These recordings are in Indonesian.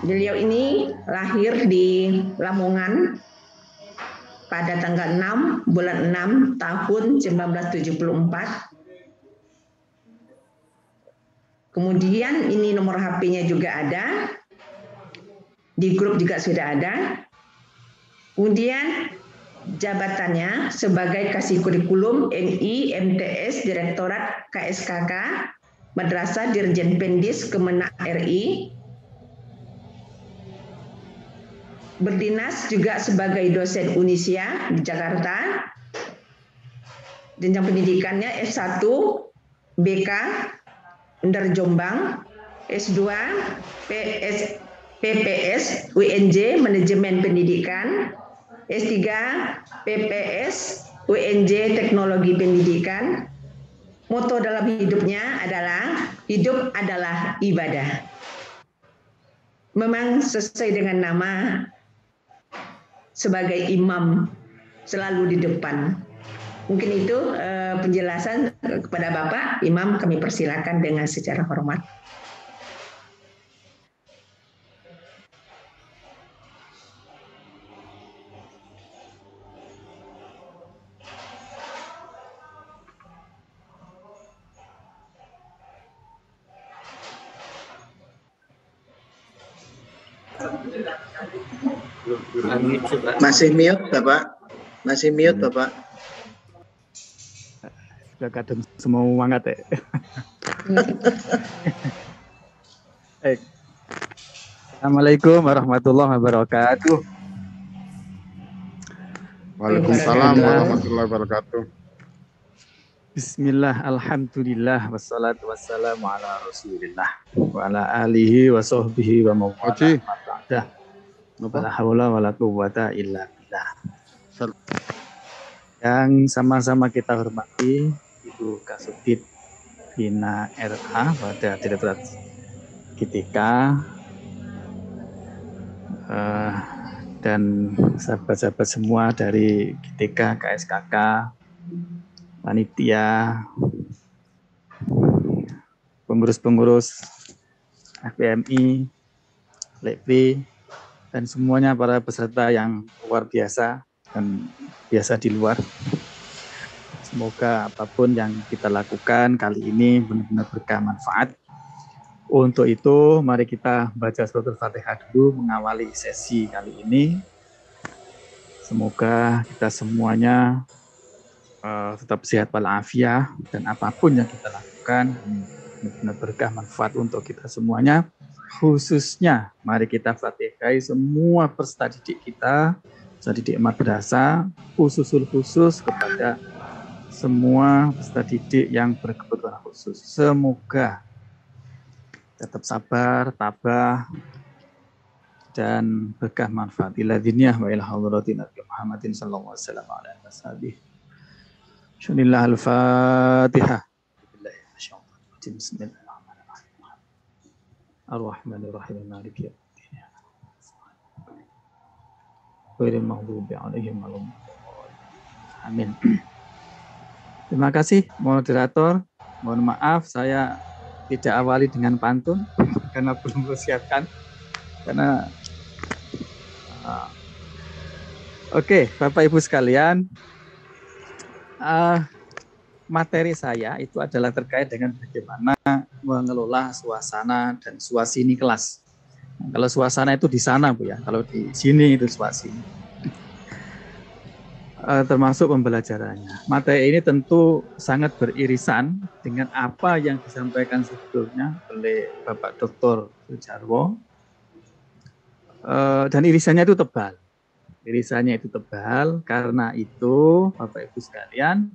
Beliau ini lahir di Lamongan pada tanggal 6 bulan 6 tahun 1974. Kemudian ini nomor HP-nya juga ada. Di grup juga sudah ada. Kemudian jabatannya sebagai Kasih Kurikulum MI MTS Direktorat KSKK Madrasah Dirjen Pendis Kemenak RI. Berdinas juga sebagai dosen Unisya di Jakarta. Jenjang pendidikannya S1 BK Undar Jombang, S2 PPS UNJ Manajemen Pendidikan, S3 PPS UNJ Teknologi Pendidikan. Moto dalam hidupnya adalah hidup adalah ibadah. Memang sesuai dengan nama sebagai imam selalu di depan. Mungkin itu penjelasan kepada Bapak Imam, kami persilakan dengan secara hormat. Masih mute Bapak? Masih mute Bapak? Sudah kadang semua mangkat ya. Baik. Assalamualaikum warahmatullahi wabarakatuh. Waalaikumsalam warahmatullahi wabarakatuh. Bismillah, alhamdulillah, wassalatu wassalamu ala rasulillah wa ala alihi wa sahbihi wa mawala ma'adah. Wala hawla wala quwwata illa billah. Yang sama-sama kita hormati Ibu Kasubdit Bina RA pada Direktorat GTK dan sahabat-sahabat semua dari GTK, KSKK, panitia, pengurus-pengurus FPMI, LEPI, dan semuanya para peserta yang luar biasa dan biasa di luar. Semoga apapun yang kita lakukan kali ini benar-benar berkah manfaat. Untuk itu, mari kita baca suratul Fatihah dulu mengawali sesi kali ini. Semoga kita semuanya tetap sehat walafiat dan apapun yang kita lakukan benar-benar berkah manfaat untuk kita semuanya. Khususnya mari kita fatihai semua peserta didik kita, peserta didik madrasah, khusus kepada semua peserta didik yang berkebutuhan khusus. Semoga tetap sabar, tabah, dan berkah manfaat. Ila diniyah wa ila hadratin Nabi Muhammadin sallallahu alaihi wasallam. Bismillah al-Fatihah. Bismillah. Ar-Rahmanir-Rahim Maliki Yaumiddin. Ghairil maghdubi 'alaihim waladdallin. Amin. Terima kasih moderator. Mohon maaf saya tidak awali dengan pantun karena belum persiapkan. Oke, Bapak Ibu sekalian, materi saya itu adalah terkait dengan bagaimana mengelola suasana dan suasini kelas. Kalau suasana itu di sana Bu ya, kalau di sini itu suasini. Termasuk pembelajarannya. Materi ini tentu sangat beririsan dengan apa yang disampaikan sebelumnya oleh Bapak Dr. Sujarwo. Dan irisannya itu tebal. Irisannya itu tebal, karena itu Bapak Ibu sekalian,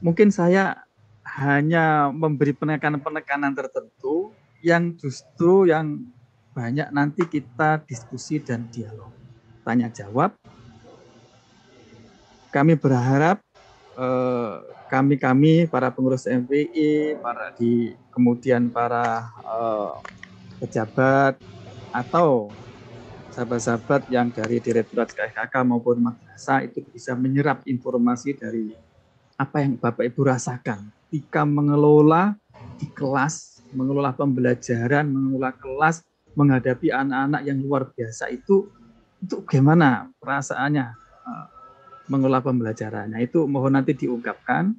mungkin saya hanya memberi penekanan-penekanan tertentu yang justru yang banyak nanti kita diskusi dan dialog, tanya jawab. Kami berharap kami para pengurus MPI, kemudian para pejabat atau sahabat-sahabat yang dari Direktorat KSKK maupun madrasah itu bisa menyerap informasi dari apa yang Bapak Ibu rasakan ketika mengelola di kelas mengelola pembelajaran, mengelola kelas, menghadapi anak-anak yang luar biasa itu gimana perasaannya mengelola pembelajarannya. Itu mohon nanti diungkapkan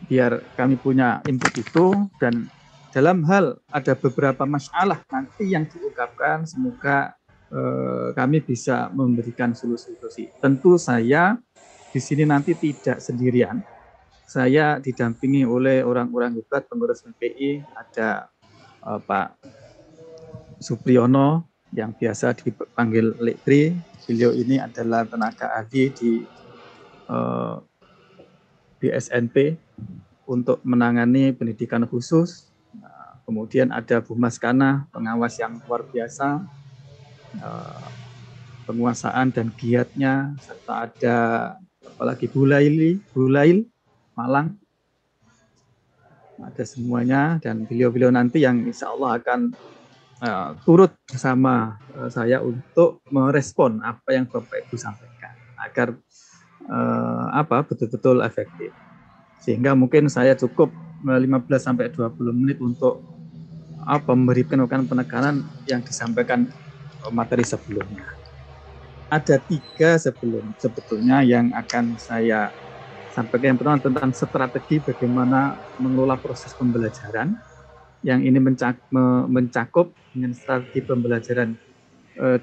biar kami punya input itu, dan dalam hal ada beberapa masalah nanti yang diungkapkan, semoga kami bisa memberikan solusi-solusi. Tentu saya di sini nanti tidak sendirian. Saya didampingi oleh orang-orang hebat pengurus PPI, ada Pak Supriyono yang biasa dipanggil Lekri. Beliau ini adalah tenaga ahli di SNP untuk menangani pendidikan khusus. Kemudian ada Bu Maskana, pengawas yang luar biasa, penguasaan dan giatnya, serta ada apalagi Bu Lail Malang, ada semuanya, dan beliau-beliau nanti yang insya Allah akan turut bersama saya untuk merespon apa yang Bapak Ibu sampaikan agar betul-betul efektif. Sehingga mungkin saya cukup 15-20 menit untuk memberikan penekanan yang disampaikan materi sebelumnya. Ada 3 sebetulnya yang akan saya sampaikan. Yang pertama tentang strategi bagaimana mengelola proses pembelajaran. Yang ini mencakup dengan strategi pembelajaran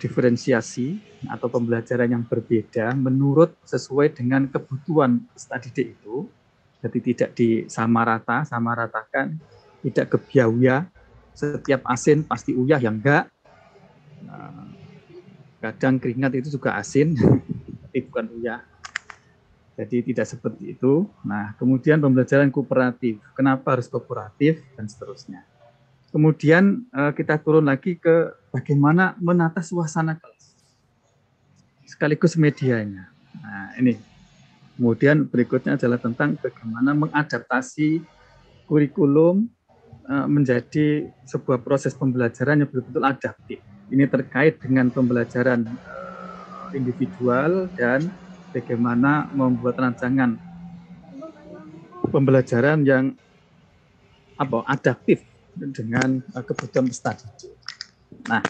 diferensiasi atau pembelajaran yang berbeda menurut sesuai dengan kebutuhan peserta didik itu. Jadi tidak disamaratakan, tidak kebiawia, setiap asin pasti uyah, yang enggak. Kadang keringat itu juga asin, tapi bukan uyah. Jadi tidak seperti itu. Nah, kemudian pembelajaran kooperatif. Kenapa harus kooperatif dan seterusnya. Kemudian kita turun lagi ke bagaimana menata suasana kelas, sekaligus medianya. Nah, ini. Kemudian berikutnya adalah tentang bagaimana mengadaptasi kurikulum menjadi sebuah proses pembelajaran yang betul-betul adaptif. Ini terkait dengan pembelajaran individual dan bagaimana membuat rancangan pembelajaran yang adaptif dengan kebutuhan peserta didik. Nah,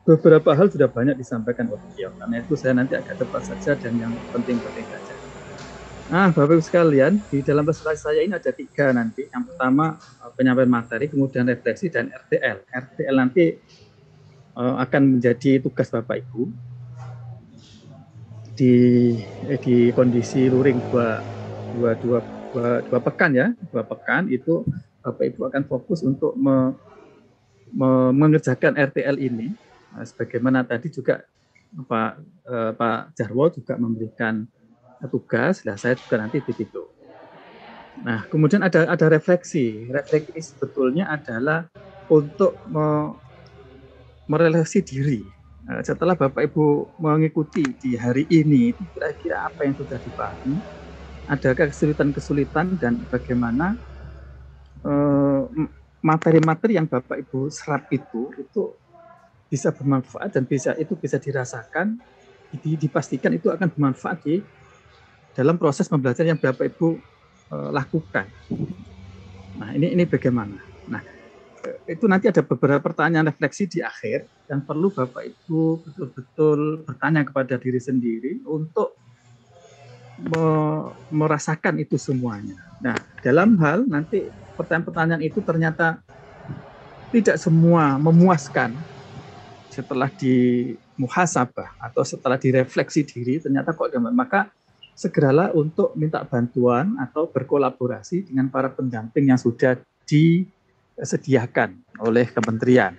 beberapa hal sudah banyak disampaikan oleh beliau, karena itu saya nanti agak cepat saja dan yang penting-penting saja. Nah, Bapak Ibu sekalian, di dalam presentasi saya ini ada 3 nanti. Yang pertama penyampaian materi, kemudian refleksi, dan RTL. RTL nanti akan menjadi tugas Bapak Ibu di kondisi luring 2 pekan ya, 2 pekan itu Bapak Ibu akan fokus untuk mengerjakan RTL ini. Nah, sebagaimana tadi juga Pak Jarwo juga memberikan tugas, saya juga nanti di situ. Nah, kemudian ada refleksi. Refleksi sebetulnya adalah untuk merefleksi diri. Nah, setelah Bapak Ibu mengikuti di hari ini, kira-kira apa yang sudah dipahami? Adakah kesulitan-kesulitan dan bagaimana materi-materi yang Bapak Ibu serap itu bisa bermanfaat dan bisa dirasakan, dipastikan itu akan bermanfaat dalam proses pembelajaran yang Bapak Ibu lakukan. Nah, ini bagaimana? Nah, itu nanti ada beberapa pertanyaan refleksi di akhir yang perlu Bapak Ibu betul-betul bertanya kepada diri sendiri untuk merasakan itu semuanya. Nah, dalam hal nanti pertanyaan-pertanyaan itu ternyata tidak semua memuaskan setelah di muhasabah atau setelah direfleksi diri, ternyata kok maka segeralah untuk minta bantuan atau berkolaborasi dengan para pendamping yang sudah disediakan oleh kementerian.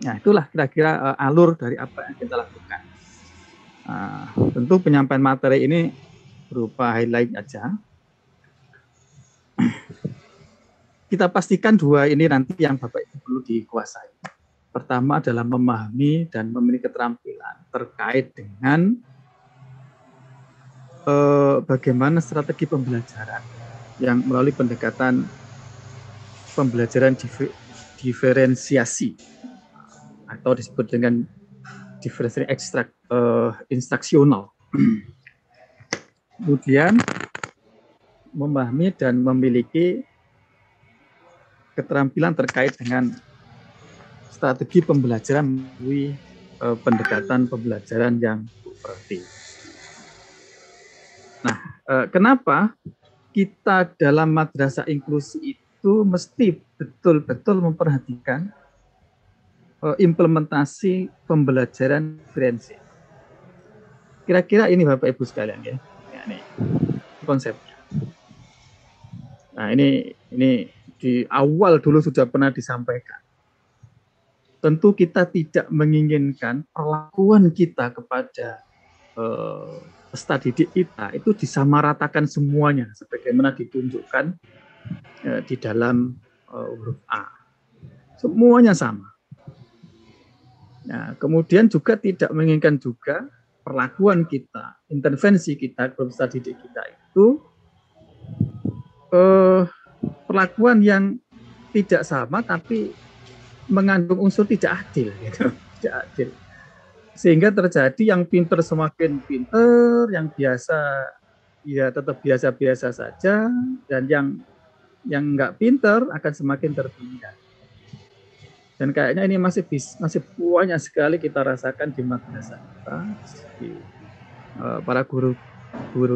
Nah, itulah kira-kira alur dari apa yang kita lakukan. Tentu penyampaian materi ini berupa highlight aja. Kita pastikan 2 ini nanti yang Bapak Ibu perlu dikuasai. Pertama adalah memahami dan memiliki keterampilan terkait dengan bagaimana strategi pembelajaran yang melalui pendekatan pembelajaran diferensiasi atau disebut dengan diferensiasi instruksional. Kemudian memahami dan memiliki keterampilan terkait dengan strategi pembelajaran melalui pendekatan pembelajaran yang kooperatif. Nah, kenapa kita dalam madrasah inklusi itu mesti betul-betul memperhatikan implementasi pembelajaran diferensial. Kira-kira ini Bapak Ibu sekalian ya, ini konsepnya. Nah ini di awal dulu sudah pernah disampaikan. Tentu kita tidak menginginkan perlakuan kita kepada peserta didik kita itu disamaratakan semuanya, sebagaimana ditunjukkan di dalam huruf A. Semuanya sama. Nah, kemudian juga tidak menginginkan juga perlakuan kita, intervensi kita kepada peserta didik kita itu perlakuan yang tidak sama tapi mengandung unsur tidak adil, gitu. Tidak adil. Sehingga terjadi yang pinter semakin pinter, yang biasa ya tetap biasa-biasa saja, dan yang nggak pinter akan semakin tertinggal. Dan kayaknya ini masih banyak sekali kita rasakan di madrasah kita, di para guru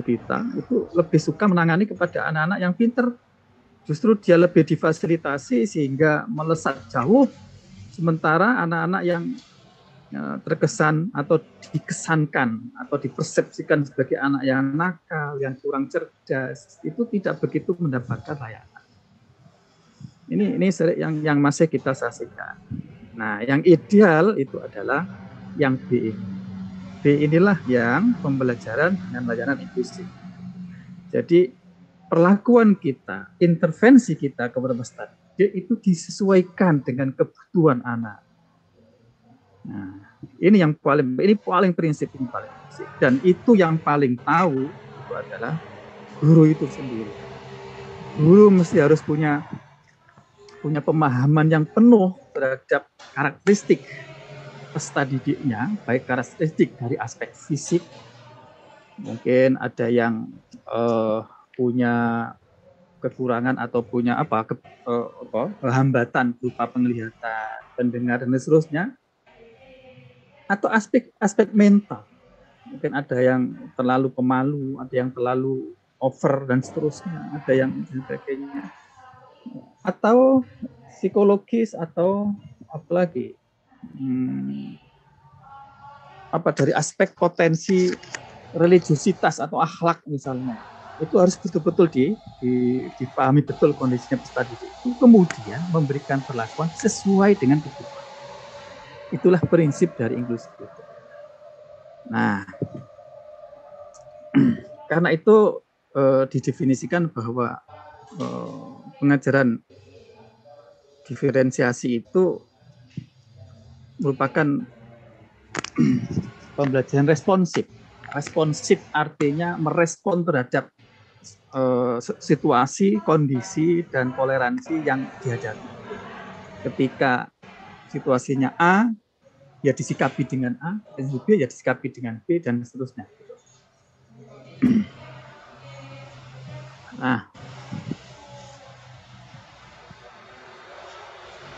kita itu lebih suka menangani kepada anak-anak yang pinter. Justru dia lebih difasilitasi sehingga melesat jauh, sementara anak-anak yang terkesan atau dikesankan atau dipersepsikan sebagai anak yang nakal, yang kurang cerdas, itu tidak begitu mendapatkan layanan. Ini yang masih kita saksikan. Nah, yang ideal itu adalah yang B ini. B inilah yang pembelajaran dengan layanan inklusif. Jadi perlakuan kita, intervensi kita kepada peserta didik itu disesuaikan dengan kebutuhan anak. Nah, ini paling prinsip, dan itu yang paling tahu itu adalah guru itu sendiri. Guru mesti harus punya pemahaman yang penuh terhadap karakteristik peserta didiknya, baik karakteristik dari aspek fisik, mungkin ada yang punya kekurangan atau punya hambatan berupa penglihatan, pendengar dan seterusnya, atau aspek mental, mungkin ada yang terlalu pemalu, ada yang terlalu over dan seterusnya, ada yang sebagainya, atau psikologis atau apalagi dari aspek potensi religiusitas atau akhlak misalnya, itu harus betul-betul dipahami betul kondisinya peserta didik itu, kemudian memberikan perlakuan sesuai dengan kebutuhan. Itulah prinsip dari inklusi itu. Nah, karena itu didefinisikan bahwa pengajaran diferensiasi itu merupakan pembelajaran responsif. Responsif artinya merespon terhadap situasi, kondisi, dan toleransi yang dihadapi. Ketika situasinya A, ya disikapi dengan A, dan B ya disikapi dengan B, dan seterusnya. Nah,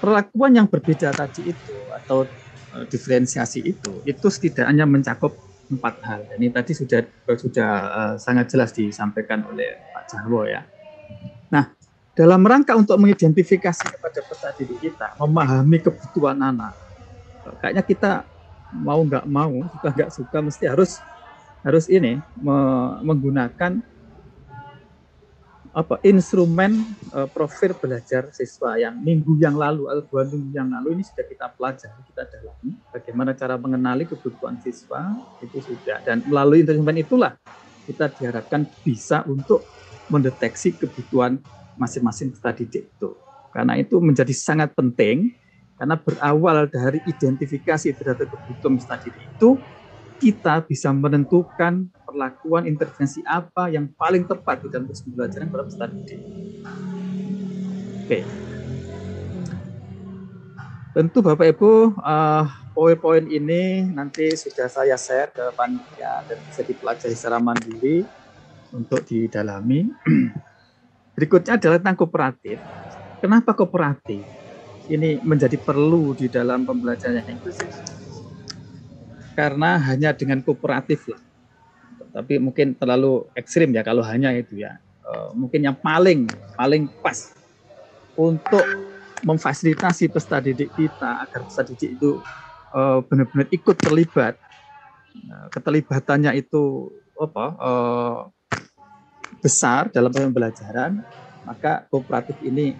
perlakuan yang berbeda tadi itu atau diferensiasi itu setidaknya mencakup 4 hal. Ini tadi sudah sangat jelas disampaikan oleh Pak Jarwo ya. Nah, dalam rangka untuk mengidentifikasi kepada peserta didik kita, memahami kebutuhan anak, kayaknya kita mau nggak mau, suka nggak suka, mesti harus menggunakan instrumen profil belajar siswa yang minggu yang lalu atau 2 minggu yang lalu ini sudah kita pelajari, kita dalami bagaimana cara mengenali kebutuhan siswa itu sudah, dan melalui instrumen itulah kita diharapkan bisa untuk mendeteksi kebutuhan masing-masing peserta didik itu. Karena itu menjadi sangat penting, karena berawal dari identifikasi terhadap kebutuhan peserta didik itu, kita bisa menentukan perlakuan intervensi apa yang paling tepat di dalam proses pembelajaran pada peserta didik. Oke. Tentu Bapak Ibu, poin-poin ini nanti sudah saya share ke panitia dan bisa dipelajari secara mandiri untuk didalami. Berikutnya adalah tentang kooperatif. Kenapa kooperatif ini menjadi perlu di dalam pembelajaran yang inklusif? Karena hanya dengan kooperatif lah, tapi mungkin terlalu ekstrim ya kalau hanya itu ya. Mungkin yang paling pas untuk memfasilitasi peserta didik kita agar peserta didik itu benar-benar ikut terlibat, keterlibatannya itu besar dalam pembelajaran, maka kooperatif ini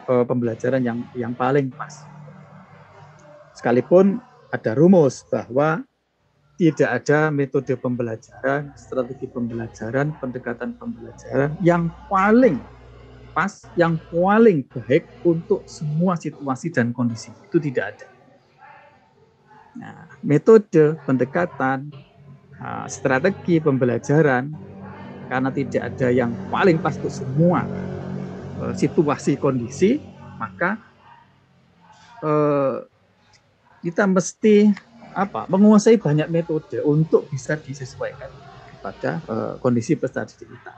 pembelajaran yang paling pas. Sekalipun ada rumus bahwa tidak ada metode pembelajaran, strategi pembelajaran, pendekatan pembelajaran yang paling pas, yang paling baik untuk semua situasi dan kondisi. Itu tidak ada. Nah, metode, pendekatan, strategi pembelajaran, karena tidak ada yang paling pas untuk semua situasi kondisi, maka kita mesti menguasai banyak metode untuk bisa disesuaikan pada kondisi peserta didik kita.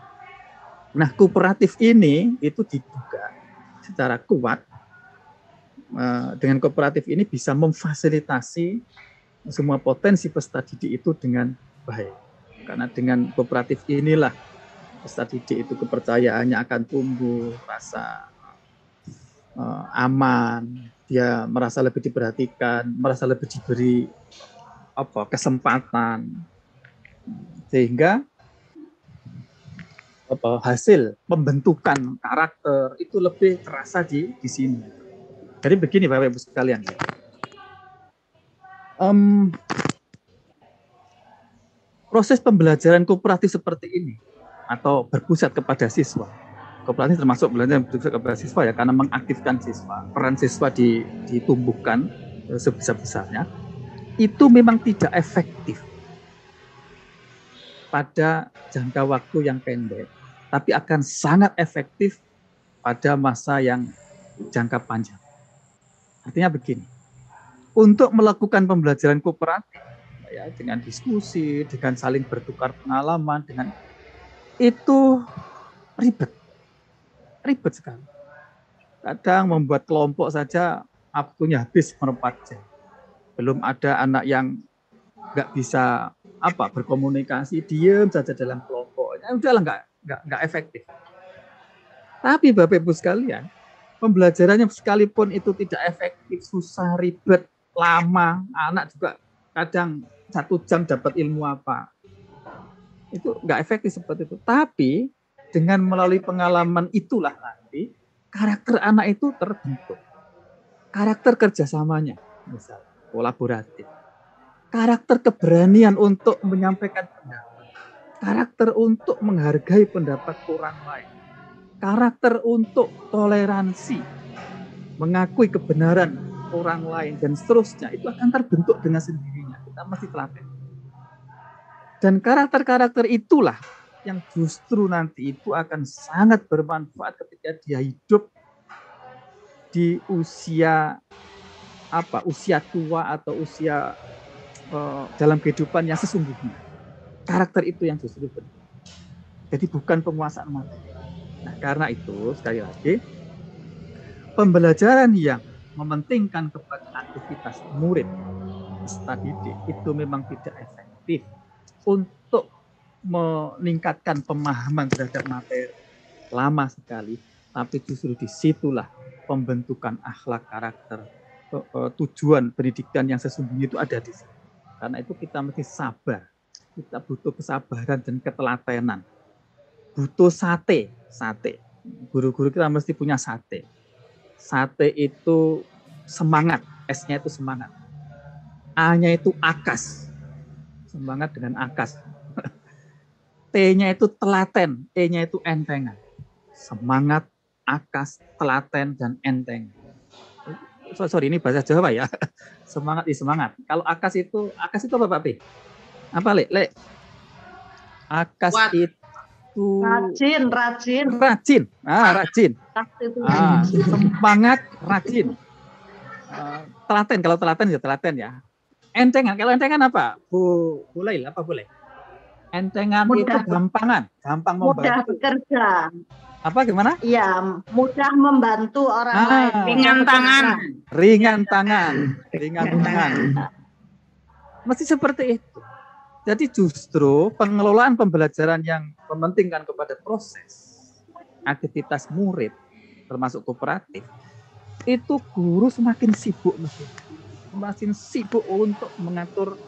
Nah, kooperatif ini itu diduga secara kuat dengan kooperatif ini bisa memfasilitasi semua potensi peserta didik itu dengan baik. Karena dengan kooperatif inilah peserta didik itu kepercayaannya akan tumbuh, rasa aman, dia merasa lebih diperhatikan, merasa lebih diberi kesempatan, sehingga hasil pembentukan karakter itu lebih terasa di sini. Jadi begini Bapak Ibu sekalian, proses pembelajaran kooperatif seperti ini atau berpusat kepada siswa. Kooperatif termasuk belajar berpusat kepada siswa ya, karena mengaktifkan siswa, peran siswa ditumbuhkan sebesar-besarnya. Itu memang tidak efektif pada jangka waktu yang pendek, tapi akan sangat efektif pada masa yang jangka panjang. Artinya begini, untuk melakukan pembelajaran kooperatif ya, dengan diskusi, dengan saling bertukar pengalaman, dengan itu ribet sekali. Kadang membuat kelompok saja waktunya habis 4 jam. Belum ada anak yang nggak bisa berkomunikasi, diam saja dalam kelompok. Ya udahlah, nggak efektif. Tapi Bapak Ibu sekalian, pembelajarannya sekalipun itu tidak efektif, susah, ribet, lama, anak juga kadang 1 jam dapat ilmu apa. Itu nggak efektif seperti itu. Tapi dengan melalui pengalaman itulah nanti karakter anak itu terbentuk. Karakter kerjasamanya, misalnya kolaboratif. Karakter keberanian untuk menyampaikan pendapat. Karakter untuk menghargai pendapat orang lain. Karakter untuk toleransi, mengakui kebenaran orang lain, dan seterusnya. Itu akan terbentuk dengan sendirinya. Kita mesti telatih. Dan karakter-karakter itulah yang justru nanti itu akan sangat bermanfaat ketika dia hidup di usia usia tua atau usia dalam kehidupan yang sesungguhnya. Karakter itu yang justru penting. Jadi bukan penguasaan materi. Nah, karena itu sekali lagi pembelajaran yang mementingkan kepada aktivitas murid peserta didik itu memang tidak efektif untuk meningkatkan pemahaman terhadap materi, lama sekali, tapi justru disitulah pembentukan akhlak, karakter, tujuan pendidikan yang sesungguhnya itu ada di sini. Karena itu kita mesti sabar, kita butuh kesabaran dan ketelatenan, butuh sate. Guru-guru kita mesti punya sate. Sate itu semangat, S-nya itu semangat, A-nya itu akas, semangat dengan akas. T-nya itu telaten, E-nya itu entengan. Semangat, akas, telaten, dan enteng. Sorry, ini bahasa Jawa ya. Semangat. Kalau akas itu apa Pak P? Apa Le? Akas itu rajin. Rajin. Semangat, rajin. Telaten, kalau telaten ya telaten ya. Entengan, kalau entengan apa? Boleh. Entengan itu gampangan, gampang mudah membantu. bekerja. Apa gimana? Iya, mudah membantu orang lain. Ringan tangan. Ringan tangan, ringan tangan. Mesti seperti itu. Jadi justru pengelolaan pembelajaran yang mementingkan kepada proses aktivitas murid, termasuk kooperatif, itu guru semakin sibuk untuk mengatur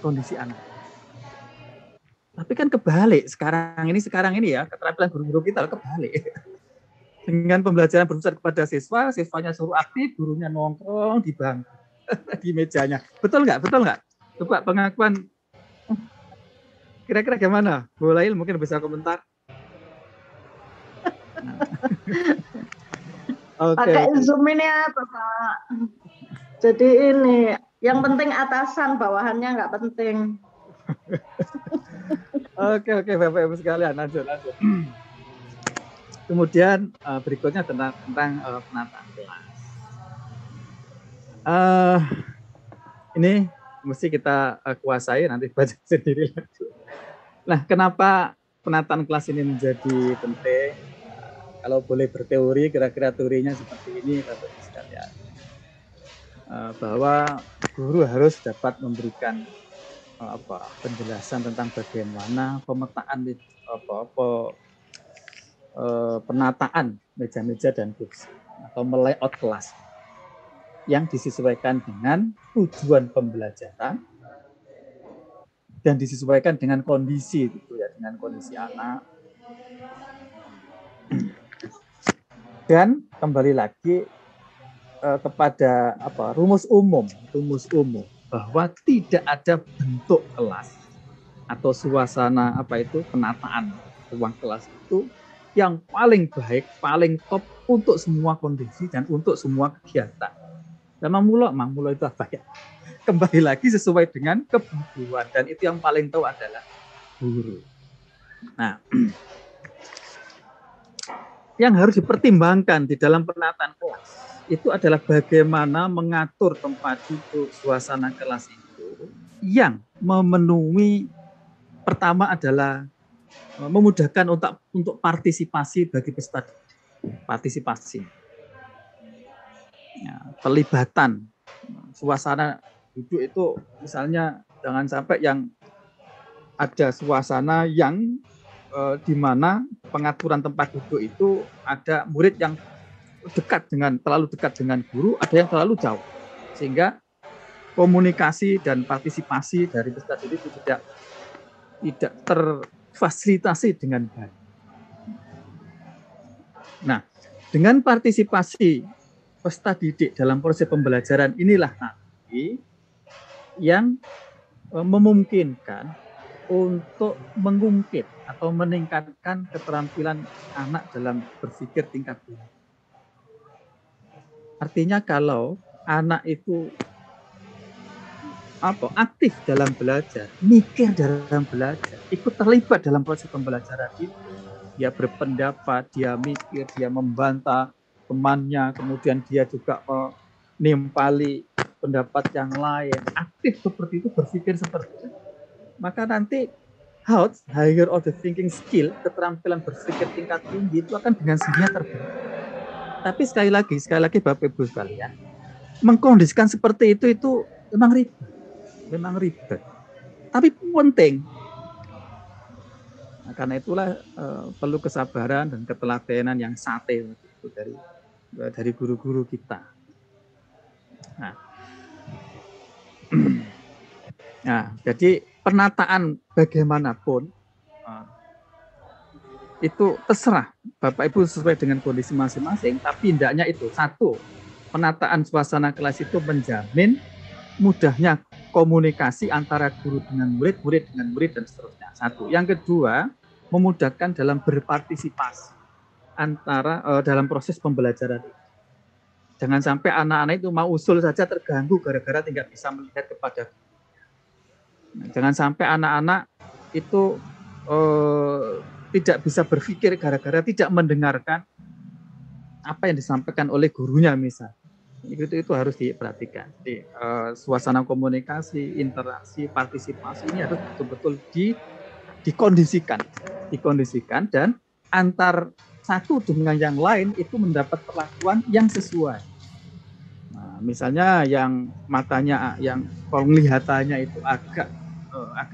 kondisi anak. Tapi kan kebalik sekarang ini ya, keterampilan guru-guru kita kebalik. Dengan pembelajaran berpusat kepada siswa, siswanya suruh aktif, gurunya nongkrong di bangku, di mejanya. Betul nggak? Coba pengakuan. Kira-kira gimana? Bu Lail mungkin bisa komentar. Pakai Zoom ini apa, Pak? Jadi ini, yang penting atasan, bawahannya nggak penting. Oke, Bapak Ibu sekalian, lanjut. Kemudian berikutnya tentang penataan kelas. Ini mesti kita kuasai, nanti baca sendiri. Nah, kenapa penataan kelas ini menjadi penting? Kalau boleh berteori, kira-kira teorinya seperti ini, Bapak Ibu sekalian. Bahwa guru harus dapat memberikan penjelasan tentang bagaimana pemetaan penataan meja-meja dan kursi atau layout kelas yang disesuaikan dengan tujuan pembelajaran dan disesuaikan dengan kondisi gitu ya, dengan kondisi anak. Dan kembali lagi kepada rumus umum bahwa tidak ada bentuk kelas atau suasana penataan ruang kelas itu yang paling baik, paling top untuk semua kondisi dan untuk semua kegiatan. Dan mamulo itu apa ya? Kembali lagi sesuai dengan kebutuhan, dan itu yang paling tahu adalah guru. Nah, yang harus dipertimbangkan di dalam penataan kelas itu adalah bagaimana mengatur tempat duduk, suasana kelas itu yang memenuhi, pertama adalah memudahkan untuk partisipasi bagi peserta didik. Partisipasi. Ya, pelibatan. Suasana duduk itu misalnya jangan sampai yang ada suasana yang di mana pengaturan tempat duduk itu ada murid yang terlalu dekat dengan guru, ada yang terlalu jauh, sehingga komunikasi dan partisipasi dari peserta didik itu tidak terfasilitasi dengan baik. Nah, dengan partisipasi peserta didik dalam proses pembelajaran inilah nanti yang memungkinkan untuk mengungkit atau meningkatkan keterampilan anak dalam berpikir tingkat tinggi. Artinya kalau anak itu aktif dalam belajar, mikir dalam belajar, ikut terlibat dalam proses pembelajaran itu, dia berpendapat, dia mikir, dia membantah temannya, kemudian dia juga menimpali pendapat yang lain, aktif seperti itu, berpikir seperti itu, maka nanti higher order thinking skill, keterampilan berpikir tingkat tinggi itu akan dengan sendirinya terbentuk. Tapi sekali lagi Bapak Ibu sekalian, mengkondisikan seperti itu memang ribet. Tapi penting. Nah, karena itulah perlu kesabaran dan ketelatenan yang sate itu dari guru-guru kita. Nah, jadi penataan bagaimanapun itu terserah Bapak Ibu sesuai dengan kondisi masing-masing, tapi hendaknya itu satu, penataan suasana kelas itu menjamin mudahnya komunikasi antara guru dengan murid, murid dengan murid, dan seterusnya. Satu. Yang kedua, memudahkan dalam berpartisipasi dalam proses pembelajaran. Jangan sampai anak-anak itu mau usul saja terganggu gara-gara tidak bisa melihat kepada guru. Jangan sampai anak-anak itu tidak bisa berpikir gara-gara tidak mendengarkan apa yang disampaikan oleh gurunya misalnya. Itu harus diperhatikan. Jadi, suasana komunikasi, interaksi, partisipasi ini harus betul-betul dikondisikan dan antar satu dengan yang lain itu mendapat perlakuan yang sesuai. Nah, misalnya yang matanya, yang penglihatannya itu agak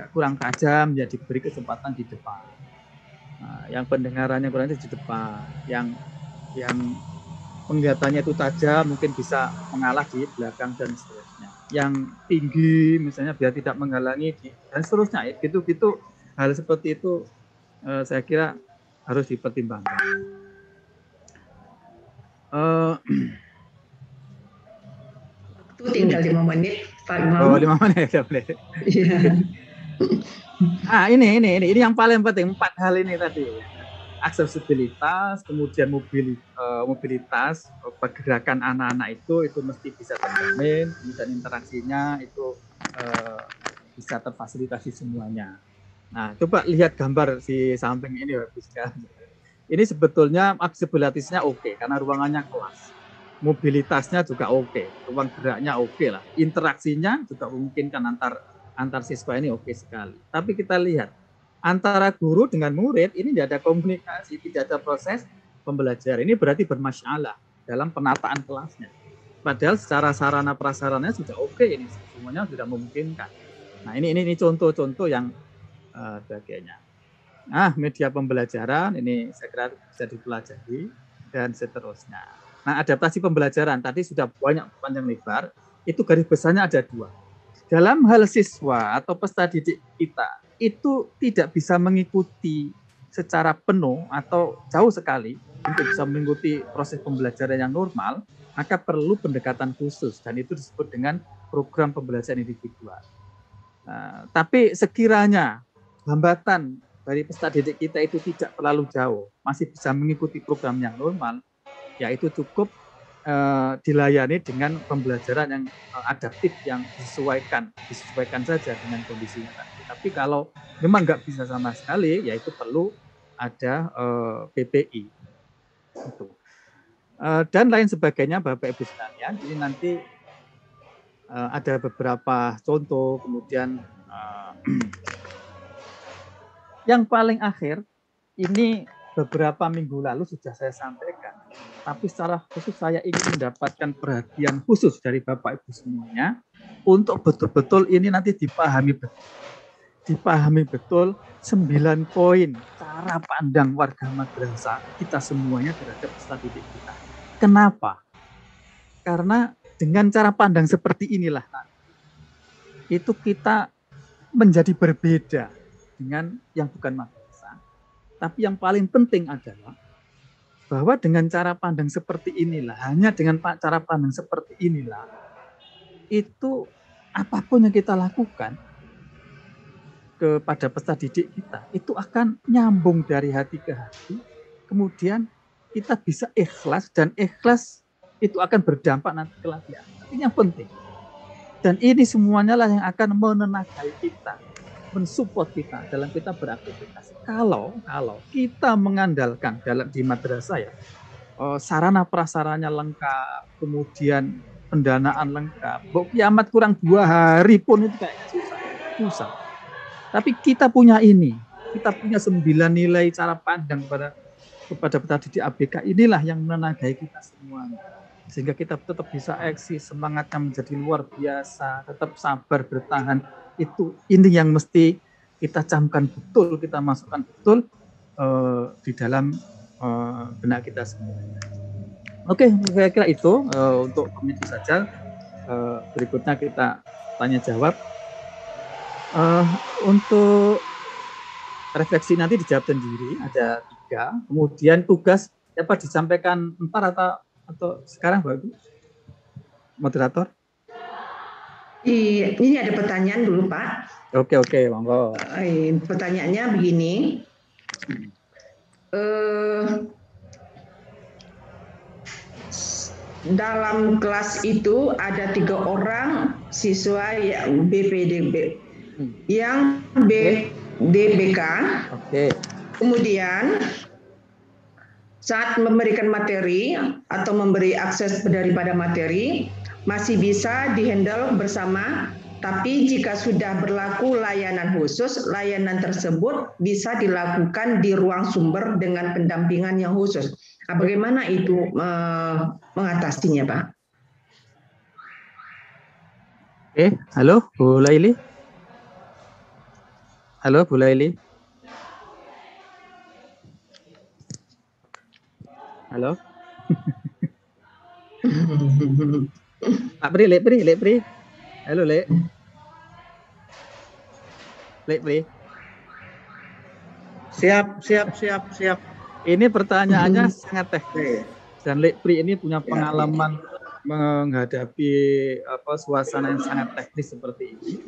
kurang tajam, ya diberi kesempatan di depan. Nah, yang pendengarannya kurang di depan, yang penglihatannya itu tajam mungkin bisa mengalah di belakang dan seterusnya. Yang tinggi misalnya biar tidak menghalangi dan seterusnya. Gitu-gitu hal seperti itu saya kira harus dipertimbangkan. Itu tinggal 5 menit, Pak Imam. Oh, 5 menit ya boleh. Iya. Ini yang paling penting, 4 hal ini tadi. Aksesibilitas, kemudian mobilitas, pergerakan anak-anak itu mesti bisa terjamin, kemudian interaksinya itu bisa terfasilitasi semuanya. Nah, coba lihat gambar di samping ini, Bagus kan. Ini sebetulnya aksesibilitasnya oke, karena ruangannya kelas. Mobilitasnya juga oke, ruang geraknya oke lah. Interaksinya juga memungkinkan antar siswa ini oke sekali. Tapi kita lihat antara guru dengan murid ini tidak ada komunikasi, tidak ada proses pembelajaran. Ini berarti bermasalah dalam penataan kelasnya. Padahal secara sarana prasarananya sudah oke, ini semuanya sudah memungkinkan. Nah, ini contoh-contoh yang bagiannya. Nah, media pembelajaran ini saya kira bisa dipelajari dan seterusnya. Nah, adaptasi pembelajaran tadi sudah banyak panjang lebar. Itu garis besarnya ada 2. Dalam hal siswa atau peserta didik kita itu tidak bisa mengikuti secara penuh atau jauh sekali untuk bisa mengikuti proses pembelajaran yang normal, maka perlu pendekatan khusus dan itu disebut dengan program pembelajaran individual. Nah, tapi sekiranya hambatan dari peserta didik kita itu tidak terlalu jauh, masih bisa mengikuti program yang normal, yaitu cukup dilayani dengan pembelajaran yang adaptif yang disesuaikan saja dengan kondisinya tadi. Tapi kalau memang nggak bisa sama sekali, yaitu perlu ada PPI. Itu. Dan lain sebagainya, Bapak Ibu sekalian. Ini nanti ada beberapa contoh, kemudian yang paling akhir ini beberapa minggu lalu sudah saya sampaikan, tapi secara khusus saya ingin mendapatkan perhatian khusus dari Bapak Ibu semuanya untuk betul-betul ini nanti dipahami betul 9 poin cara pandang warga madrasah kita semuanya terhadap peserta didik kita. Kenapa? Karena dengan cara pandang seperti inilah itu kita menjadi berbeda dengan yang bukan madrasah. Tapi yang paling penting adalah bahwa dengan cara pandang seperti inilah, hanya dengan cara pandang seperti inilah, itu apapun yang kita lakukan kepada peserta didik kita, itu akan nyambung dari hati ke hati, kemudian kita bisa ikhlas, dan ikhlas itu akan berdampak nanti ke latihan. Ini yang penting. Dan ini semuanya lah yang akan menenagai kita, mensupport kita dalam kita beraktivitas. Kalau kita mengandalkan di madrasah ya, sarana prasaranya lengkap, kemudian pendanaan lengkap, kiamat kurang 2 hari pun itu kayaknya susah. Tapi kita punya 9 nilai cara pandang kepada peserta didik ABK, inilah yang menenagai kita semuanya. Sehingga kita tetap bisa eksis, semangatnya menjadi luar biasa, tetap sabar, bertahan. Ini yang mesti kita camkan betul, kita masukkan betul di dalam benak kita semuanya. Oke, saya kira itu untuk menit saja. Berikutnya kita tanya jawab. Untuk refleksi nanti dijawab sendiri, ada 3. Kemudian tugas dapat disampaikan ntar atau sekarang, Bapak Ibu? Moderator? Ini ada pertanyaan dulu, Pak. Oke, monggo. Pertanyaannya begini. Dalam kelas itu ada 3 orang siswa yang BPDB, yang DBK. Oke. Kemudian saat memberikan materi atau memberi akses daripada materi masih bisa dihandle bersama Tapi jika sudah berlaku layanan khusus, layanan tersebut bisa dilakukan di ruang sumber dengan pendampingan yang khusus. Nah, bagaimana itu mengatasinya, Pak? Halo Bu Laili. Halo Bu Laili. Halo. Pak Pri, Lek Pri. Halo Lek. Lek Pri. Siap. Ini pertanyaannya sangat teknis. Dan Lek Pri ini punya pengalaman menghadapi suasana yang sangat teknis seperti ini.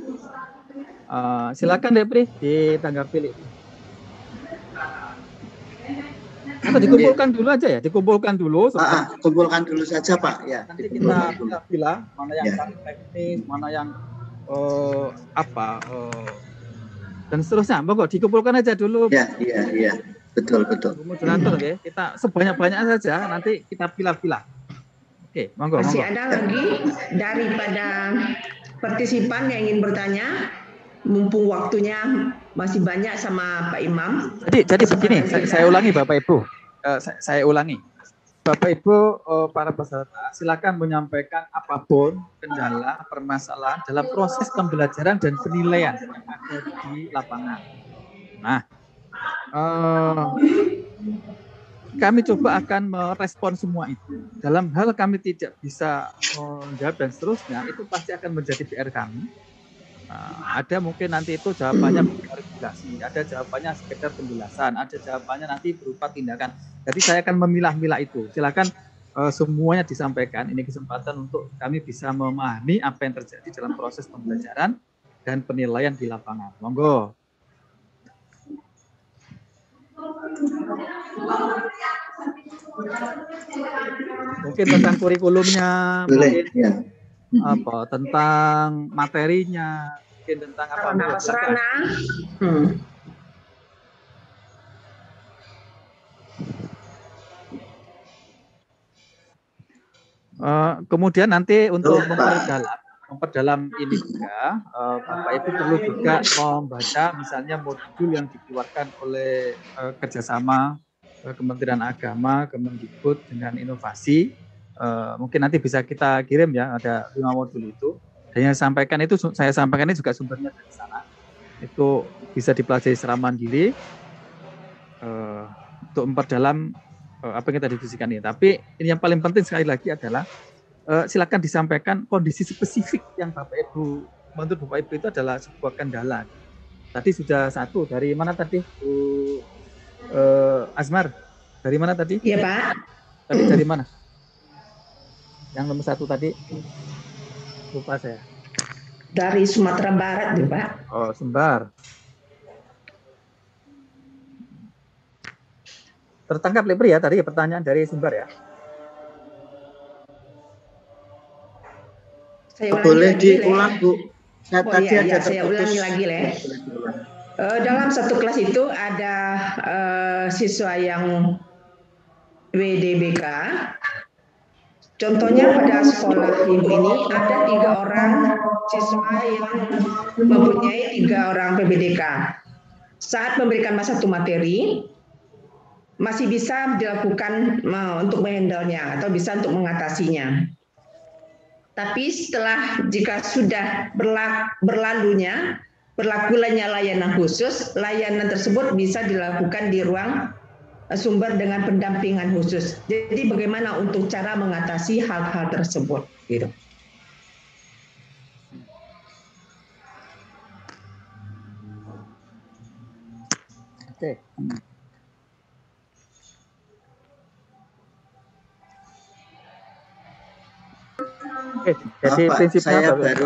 Silakan Lek Pri ditanggapi Lek. Atau dikumpulkan dulu aja ya, dikumpulkan dulu. Kumpulkan dulu saja Pak. Ya. Nanti kita pilih mana yang sangat teknis, mana yang dan seterusnya. Monggo dikumpulkan aja dulu. Iya. Betul. Moderator ya, kita sebanyak-banyaknya saja. Nanti kita pilih-pilih. Oke, monggo. Masih ada lagi daripada partisipan yang ingin bertanya, mumpung waktunya masih banyak sama Pak Imam. Jadi begini, saya ulangi Bapak Ibu. Saya ulangi. Bapak Ibu para peserta, silakan menyampaikan apapun kendala, permasalahan dalam proses pembelajaran dan penilaian yang ada di lapangan. Nah, kami coba akan merespon semua itu. Dalam hal kami tidak bisa menjawab dan seterusnya, itu pasti akan menjadi PR kami. Ada mungkin nanti itu jawabannya regulasi, ada jawabannya sekedar penjelasan, ada jawabannya nanti berupa tindakan. Jadi saya akan memilah-milah itu. Silakan semuanya disampaikan. Ini kesempatan untuk kami bisa memahami apa yang terjadi dalam proses pembelajaran dan penilaian di lapangan. Monggo. Mungkin tentang kurikulumnya, mungkin tentang materinya, mungkin tentang apa sarana. Kemudian nanti untuk memperdalam ini juga, Bapak Ibu perlu juga membaca misalnya modul yang dikeluarkan oleh kerjasama Kementerian Agama, Kemendikbud dengan inovasi. Mungkin nanti bisa kita kirim ya, ada 5 modul itu. Dan yang saya sampaikan ini juga sumbernya dari sana. Itu bisa dipelajari secara mandiri untuk memperdalam apa yang kita diskusikan ini. Tapi ini yang paling penting sekali lagi adalah silakan disampaikan kondisi spesifik yang Bapak Ibu, menurut Bapak Ibu itu adalah sebuah kendala. Tadi sudah satu, dari mana tadi Bu Azmar? Dari mana tadi? Iya Pak. Tadi dari mana? Yang nomor 1 tadi? Lupa saya. Dari Sumatera Barat nih Pak. Oh, Sumbar. Tertangkap Lepri ya tadi pertanyaan dari Sumbar ya? Boleh diulang Bu. Saya ulangi lagi Le. Dalam satu kelas itu ada siswa yang WDBK. Contohnya pada sekolah ibu ini ada 3 orang siswa yang mempunyai 3 orang PBDK. Saat memberikan satu materi, masih bisa dilakukan untuk menghandle-nya atau bisa untuk mengatasinya. Tapi jika sudah berlakunya layanan khusus, layanan tersebut bisa dilakukan di ruang sumber dengan pendampingan khusus. Jadi bagaimana untuk cara mengatasi hal-hal tersebut, gitu. Oke. Jadi prinsipnya baru.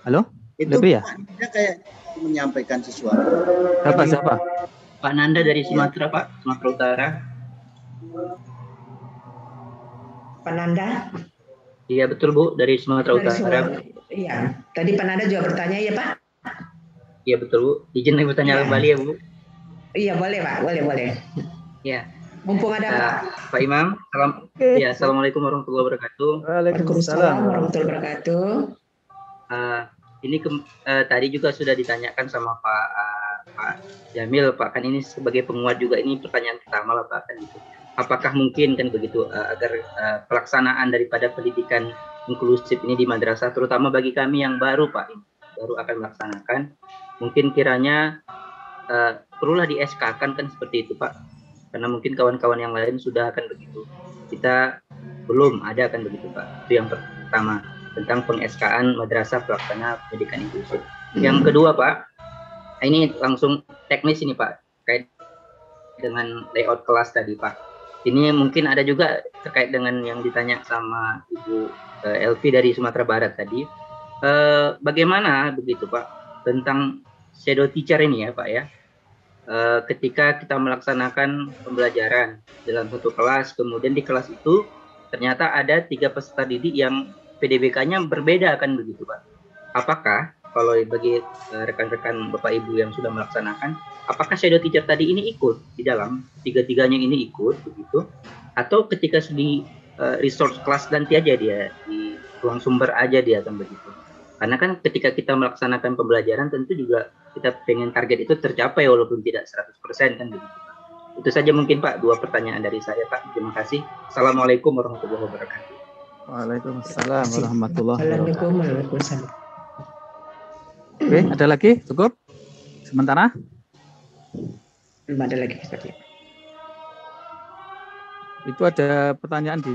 Halo? Itu ya? Kayak menyampaikan sesuatu. Siapa? Pak Nanda dari Sumatera, Pak, Sumatera Utara. Pak Nanda? Iya betul Bu, dari Sumatera Utara. Iya, tadi Pak Nanda juga bertanya ya Pak? Iya betul Bu, izin bertanya kembali ya Bu. Iya boleh Pak, boleh. Iya. Mumpung ada Pak Imam, ya, Assalamualaikum warahmatullahi wabarakatuh. Waalaikumsalam warahmatullahi wabarakatuh. ini tadi juga sudah ditanyakan sama Pak Jamil, Pak, kan ini sebagai penguat juga, ini pertanyaan pertama lah Pak, kan gitu. Apakah mungkin kan begitu agar pelaksanaan daripada pendidikan inklusif ini di madrasah, terutama bagi kami yang baru Pak, baru akan melaksanakan, mungkin kiranya perlulah di SK-kan kan seperti itu Pak, karena mungkin kawan-kawan yang lain sudah akan begitu, kita belum ada kan begitu Pak. Itu yang pertama tentang peng-SK-an madrasah pelaksana pendidikan inklusif. Yang kedua Pak, ini langsung teknis ini Pak, terkait dengan layout kelas tadi Pak. Ini mungkin ada juga terkait dengan yang ditanya sama Ibu Elvi dari Sumatera Barat tadi. Bagaimana begitu Pak tentang shadow teacher ini ya Pak ya? Ketika kita melaksanakan pembelajaran dalam satu kelas, kemudian di kelas itu ternyata ada 3 peserta didik yang PDBK-nya berbeda kan begitu Pak. Apakah kalau bagi rekan-rekan Bapak Ibu yang sudah melaksanakan, apakah shadow teacher tadi ini ikut di dalam tiga-tiganya ini ikut begitu, atau ketika di resource class nanti aja dia di ruang sumber aja dia kan begitu? Karena kan ketika kita melaksanakan pembelajaran tentu juga kita pengen target itu tercapai walaupun tidak 100% kan begitu. Itu saja mungkin Pak, 2 pertanyaan dari saya Pak. Terima kasih. Assalamualaikum warahmatullahi wabarakatuh. Waalaikumsalam warahmatullahi wabarakatuh. Waalaikumsalam. Oke, ada lagi? Cukup? Sementara? Belum ada lagi. Itu ada pertanyaan di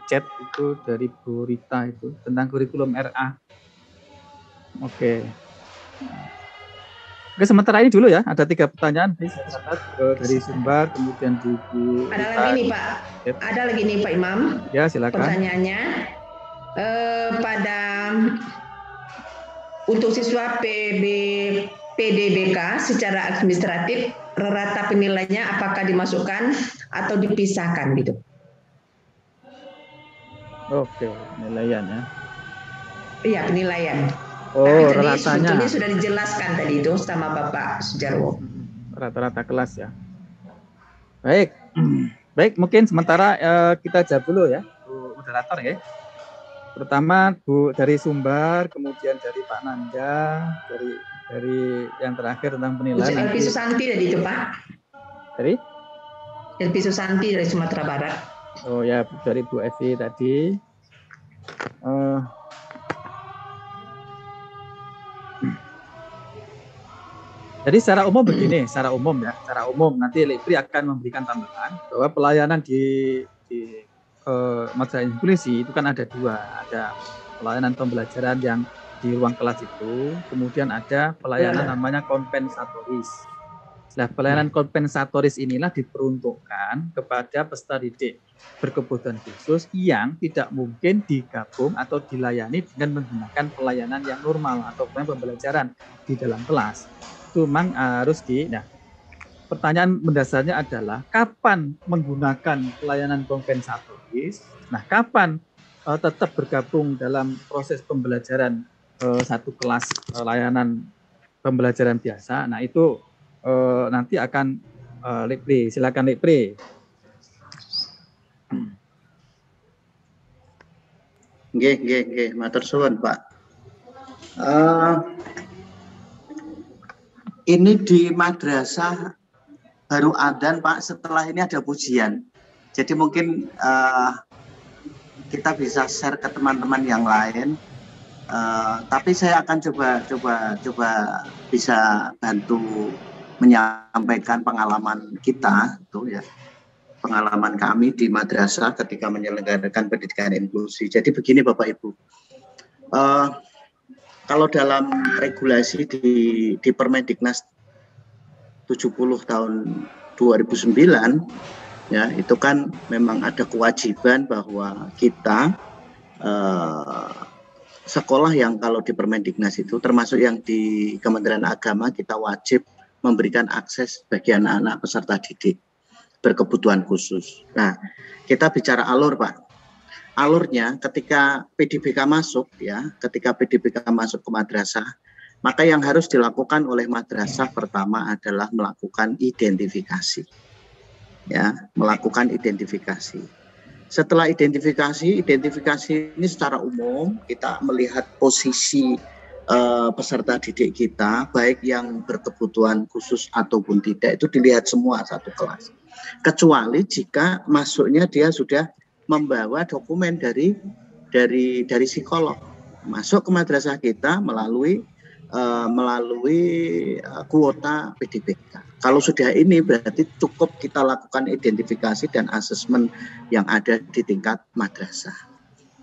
chat itu dari Bu Rita itu tentang kurikulum RA. Oke, sementara ini dulu ya. Ada 3 pertanyaan dari Sumbar, kemudian di Bu Ada Rita. lagi nih Pak. Ada lagi nih Pak Imam. Ya, silakan. Pertanyaannya untuk siswa PDBK secara administratif rata penilaiannya apakah dimasukkan atau dipisahkan gitu? Oke, penilaian ya. Iya, penilaian. Oh, tapi tadi ratanya. sebetulnya sudah dijelaskan tadi itu sama Bapak Sujarwo. Rata-rata kelas ya. Baik. Baik, mungkin sementara kita jawab dulu ya, Bu moderator ya. Pertama Bu dari Sumbar, kemudian dari Pak Nanda, dari yang terakhir tentang penilaian. Elvi Susanti tadi itu Pak. Dari? Elvi Susanti dari Sumatera Barat. Oh ya, dari Bu Evi tadi. Jadi secara umum begini, secara umum nanti Lepri akan memberikan tambahan bahwa pelayanan di madrasah inklusi itu kan ada 2, ada pelayanan pembelajaran yang di ruang kelas itu, kemudian ada pelayanan namanya kompensatoris. Nah, pelayanan kompensatoris inilah diperuntukkan kepada peserta didik berkebutuhan khusus yang tidak mungkin digabung atau dilayani dengan menggunakan pelayanan yang normal atau pembelajaran di dalam kelas. Itu memang harus pertanyaan mendasarnya adalah kapan menggunakan pelayanan kompensatoris? Nah, kapan tetap bergabung dalam proses pembelajaran satu kelas layanan pembelajaran biasa? Nah, itu nanti akan Lepri. Silakan Lepri. Nggih, matur suwun, Pak. Ini di madrasah baru adzan Pak, setelah ini ada pujian. Jadi mungkin kita bisa share ke teman-teman yang lain. Tapi saya akan coba bisa bantu menyampaikan pengalaman kita itu ya. Pengalaman kami di madrasah ketika menyelenggarakan pendidikan inklusi. Jadi begini Bapak Ibu. Kalau dalam regulasi di Permendiknas 70 tahun 2009 ya, itu kan memang ada kewajiban bahwa kita sekolah yang kalau di Permendiknas itu termasuk yang di Kementerian Agama kita wajib memberikan akses bagi anak-anak peserta didik berkebutuhan khusus. Nah, kita bicara alur Pak. Alurnya ketika PDBK masuk ya, ketika PDBK masuk ke madrasah, maka yang harus dilakukan oleh madrasah pertama adalah melakukan identifikasi. Ya, melakukan identifikasi. Setelah identifikasi ini secara umum kita melihat posisi peserta didik kita, baik yang berkebutuhan khusus ataupun tidak, itu dilihat semua satu kelas. Kecuali jika masuknya dia sudah membawa dokumen dari psikolog masuk ke madrasah kita melalui kuota PDPK. Kalau sudah ini berarti cukup kita lakukan identifikasi dan asesmen yang ada di tingkat madrasah.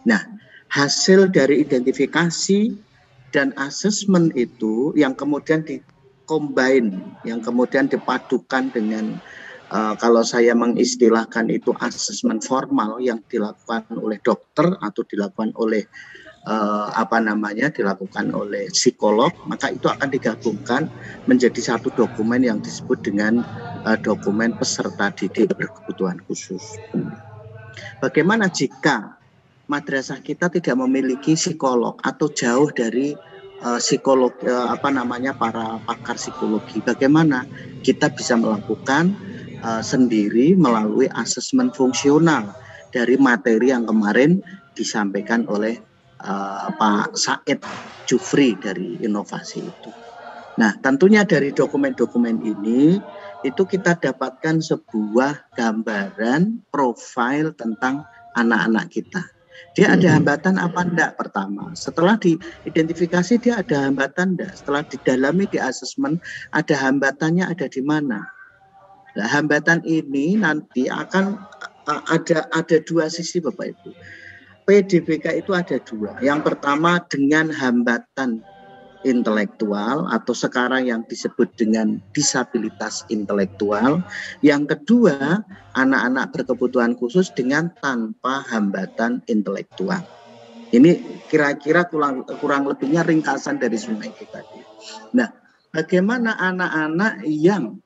Nah, hasil dari identifikasi dan asesmen itu yang kemudian dikombin, yang kemudian dipadukan dengan kalau saya mengistilahkan itu asesmen formal yang dilakukan oleh dokter atau dilakukan oleh dilakukan oleh psikolog, maka itu akan digabungkan menjadi satu dokumen yang disebut dengan dokumen peserta didik berkebutuhan khusus. Bagaimana jika madrasah kita tidak memiliki psikolog atau jauh dari psikolog para pakar psikologi? Bagaimana kita bisa melakukan sendiri melalui asesmen fungsional dari materi yang kemarin disampaikan oleh Pak Said Jufri dari inovasi itu. Nah, tentunya dari dokumen-dokumen ini itu kita dapatkan sebuah gambaran profil tentang anak-anak kita. Dia ada hambatan apa enggak pertama. Setelah diidentifikasi dia ada hambatan enggak. Setelah didalami di asesmen ada hambatannya ada di mana. Nah, hambatan ini nanti akan ada dua sisi Bapak Ibu. PDPK itu ada dua. Yang pertama dengan hambatan intelektual atau sekarang yang disebut dengan disabilitas intelektual. Yang kedua, anak-anak berkebutuhan khusus dengan tanpa hambatan intelektual. Ini kira-kira kurang lebihnya ringkasan dari semua itu tadi. Nah, bagaimana anak-anak yang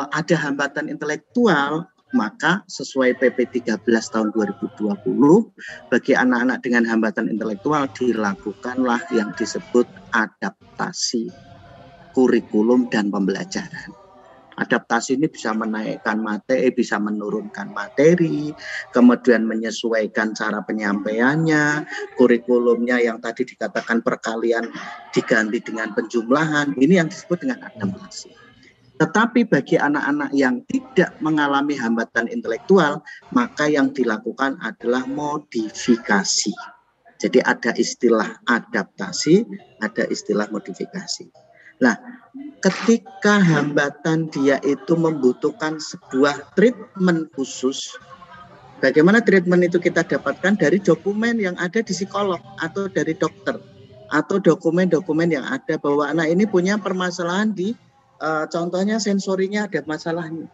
ada hambatan intelektual, maka sesuai PP 13 tahun 2020 bagi anak-anak dengan hambatan intelektual dilakukanlah yang disebut adaptasi kurikulum dan pembelajaran. Adaptasi ini bisa menaikkan materi, bisa menurunkan materi, kemudian menyesuaikan cara penyampaiannya, kurikulumnya yang tadi dikatakan perkalian diganti dengan penjumlahan, ini yang disebut dengan adaptasi. Tetapi bagi anak-anak yang tidak mengalami hambatan intelektual, maka yang dilakukan adalah modifikasi. Jadi ada istilah adaptasi, ada istilah modifikasi. Nah, ketika hambatan dia itu membutuhkan sebuah treatment khusus, bagaimana treatment itu kita dapatkan dari dokumen yang ada di psikolog atau dari dokter, atau dokumen-dokumen yang ada bahwa anak ini punya permasalahan di contohnya sensorinya ada masalahnya,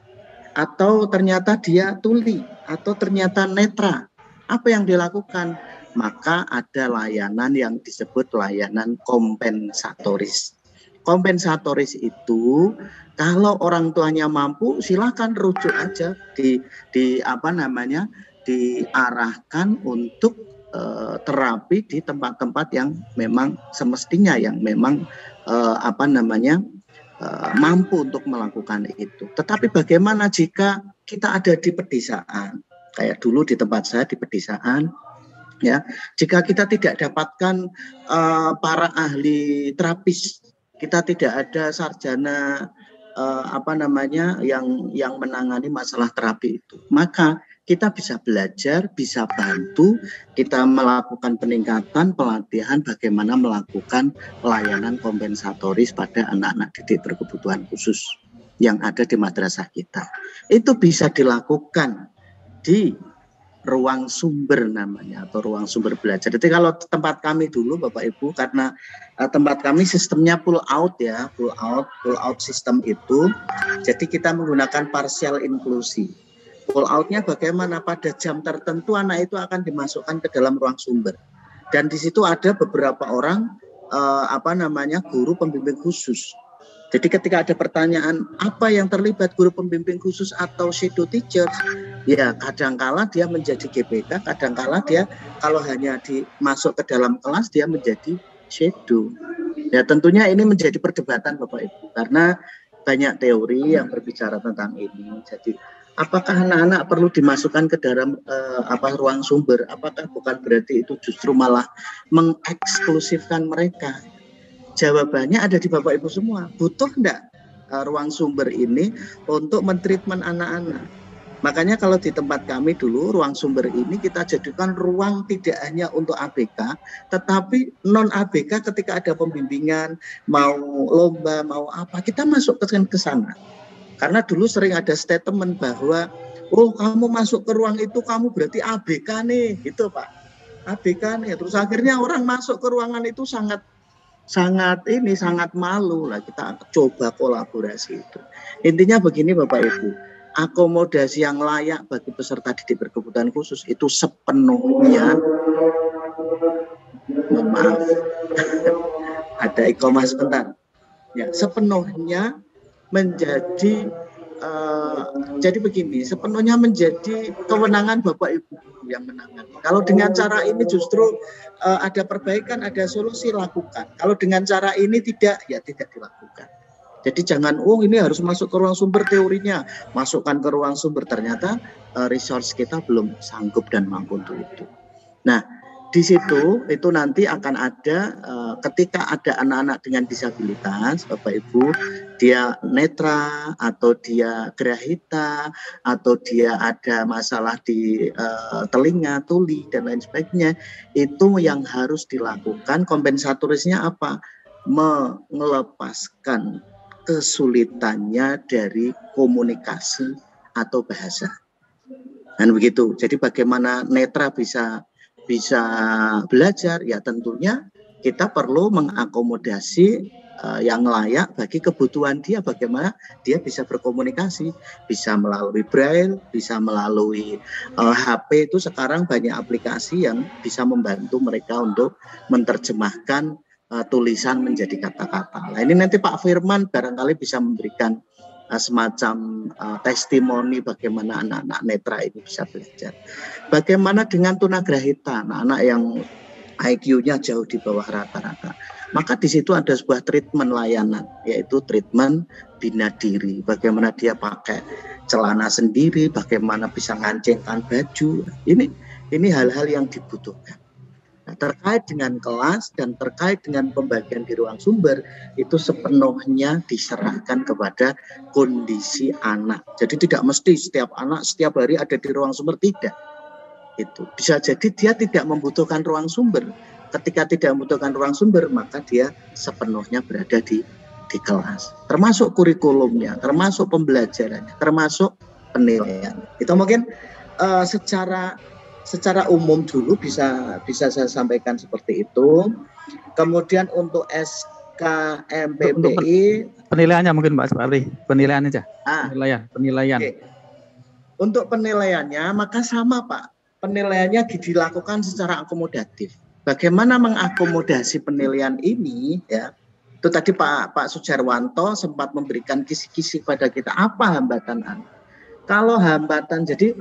atau ternyata dia tuli, atau ternyata netra. Apa yang dilakukan? Maka ada layanan yang disebut layanan kompensatoris. Kompensatoris itu kalau orang tuanya mampu silahkan rujuk aja diarahkan untuk terapi di tempat-tempat yang memang semestinya yang memang mampu untuk melakukan itu. Tetapi bagaimana jika kita ada di pedesaan, kayak dulu di tempat saya di pedesaan, ya, jika kita tidak dapatkan para ahli terapis, kita tidak ada sarjana yang menangani masalah terapi itu, maka kita bisa belajar, bisa bantu, kita melakukan peningkatan pelatihan bagaimana melakukan layanan kompensatoris pada anak-anak didik berkebutuhan khusus yang ada di madrasah kita. Itu bisa dilakukan di ruang sumber namanya, atau ruang sumber belajar. Jadi kalau tempat kami dulu Bapak Ibu, karena tempat kami sistemnya pull out ya, pull out sistem itu, jadi kita menggunakan partial inklusi. Pull out-nya bagaimana? Pada jam tertentu anak itu akan dimasukkan ke dalam ruang sumber. Dan di situ ada beberapa orang guru pembimbing khusus. Jadi ketika ada pertanyaan apa yang terlibat guru pembimbing khusus atau shadow teacher, ya kadangkala dia menjadi GPK, kadangkala dia kalau hanya masuk ke dalam kelas dia menjadi shadow. Ya tentunya ini menjadi perdebatan Bapak Ibu, karena banyak teori yang berbicara tentang ini. Jadi apakah anak-anak perlu dimasukkan ke dalam ruang sumber? Apakah bukan berarti itu justru malah mengeksklusifkan mereka? Jawabannya ada di Bapak Ibu semua. Butuh enggak ruang sumber ini untuk mentreatment anak-anak? Makanya kalau di tempat kami dulu, ruang sumber ini kita jadikan ruang tidak hanya untuk ABK, tetapi non-ABK ketika ada pembimbingan, mau lomba, mau apa, kita masuk ke sana. Karena dulu sering ada statement bahwa, oh kamu masuk ke ruang itu, kamu berarti ABK nih, gitu Pak. ABK nih, terus akhirnya orang masuk ke ruangan itu sangat malu lah. Kita coba kolaborasi itu. Intinya begini Bapak Ibu, akomodasi yang layak bagi peserta didik berkebutuhan khusus itu sepenuhnya, mohon maaf, ada ikomah sebentar, ya, sepenuhnya menjadi jadi begini, sepenuhnya menjadi kewenangan Bapak Ibu yang menangani. Kalau dengan cara ini justru ada perbaikan, ada solusi, lakukan. Kalau dengan cara ini tidak, ya tidak dilakukan. Jadi jangan, ini harus masuk ke ruang sumber teorinya, masukkan ke ruang sumber, ternyata resource kita belum sanggup dan mampu untuk itu. Nah, di situ itu nanti akan ada ketika ada anak-anak dengan disabilitas, Bapak Ibu, dia netra atau dia grahita atau dia ada masalah di telinga, tuli dan lain sebagainya, itu yang harus dilakukan kompensatorisnya apa? Melepaskan kesulitannya dari komunikasi atau bahasa. Dan begitu. Jadi bagaimana netra bisa belajar, ya tentunya kita perlu mengakomodasi yang layak bagi kebutuhan dia, bagaimana dia bisa berkomunikasi, bisa melalui braille, bisa melalui HP. Itu sekarang banyak aplikasi yang bisa membantu mereka untuk menerjemahkan tulisan menjadi kata-kata. Nah, ini nanti Pak Firman barangkali bisa memberikan semacam testimoni bagaimana anak-anak netra ini bisa belajar. Bagaimana dengan tunagrahita, anak-anak yang IQ-nya jauh di bawah rata-rata. Maka di situ ada sebuah treatment layanan, yaitu treatment bina diri. Bagaimana dia pakai celana sendiri, bagaimana bisa ngancingkan baju. Ini hal-hal yang dibutuhkan. Nah, terkait dengan kelas dan terkait dengan pembagian di ruang sumber, itu sepenuhnya diserahkan kepada kondisi anak. Jadi tidak mesti setiap anak setiap hari ada di ruang sumber, tidak. Itu bisa jadi dia tidak membutuhkan ruang sumber. Ketika tidak membutuhkan ruang sumber, maka dia sepenuhnya berada di kelas. Termasuk kurikulumnya, termasuk pembelajarannya, termasuk penilaian. Itu mungkin secara umum dulu bisa saya sampaikan seperti itu. Kemudian untuk SKMPPI penilaiannya mungkin Mbak Sapri, penilaian aja. Penilaian. Okay. Untuk penilaiannya maka sama Pak. Penilaiannya dilakukan secara akomodatif. Bagaimana mengakomodasi penilaian ini, ya? Itu tadi Pak Sujarwanto sempat memberikan kisi-kisi pada kita, apa hambatan anak. Kalau hambatan, jadi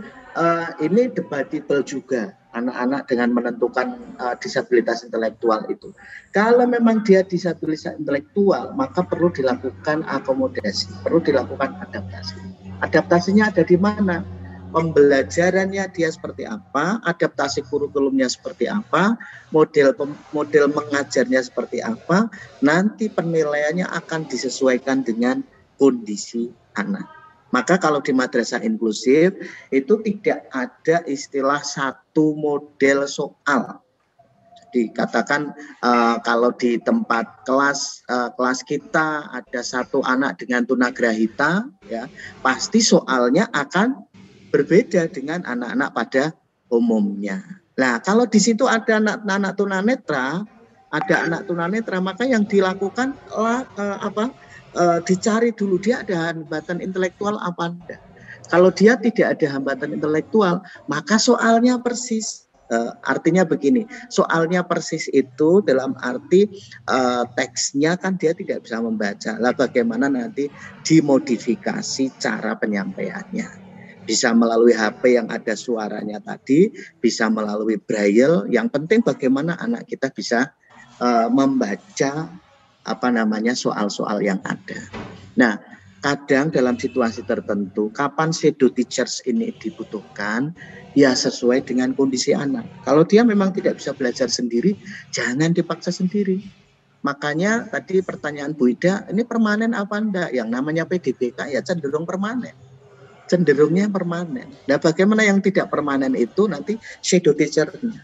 ini debatable juga anak-anak dengan menentukan disabilitas intelektual itu. Kalau memang dia disabilitas intelektual, maka perlu dilakukan akomodasi, perlu dilakukan adaptasi. Adaptasinya ada di mana? Pembelajarannya dia seperti apa, adaptasi kurikulumnya seperti apa, model mengajarnya seperti apa, nanti penilaiannya akan disesuaikan dengan kondisi anak. Maka kalau di madrasah inklusif itu tidak ada istilah satu model soal. Dikatakan kalau di tempat kelas kita ada satu anak dengan tunagrahita, ya pasti soalnya akan berbeda dengan anak-anak pada umumnya. Nah, kalau di situ ada anak tunanetra, maka yang dilakukan dicari dulu dia ada hambatan intelektual apa enggak. Kalau dia tidak ada hambatan intelektual, maka soalnya persis. Artinya begini, soalnya persis itu dalam arti teksnya kan dia tidak bisa membaca. Lah bagaimana nanti dimodifikasi cara penyampaiannya? Bisa melalui HP yang ada suaranya tadi, bisa melalui braille. Yang penting bagaimana anak kita bisa membaca soal-soal yang ada. Nah, kadang dalam situasi tertentu, kapan shadow teachers ini dibutuhkan, ya sesuai dengan kondisi anak. Kalau dia memang tidak bisa belajar sendiri, jangan dipaksa sendiri. Makanya tadi pertanyaan Bu Ida, ini permanen apa enggak? Yang namanya PDBK ya cenderung permanen. Cenderungnya permanen. Nah, bagaimana yang tidak permanen itu nanti shadow teacher-nya.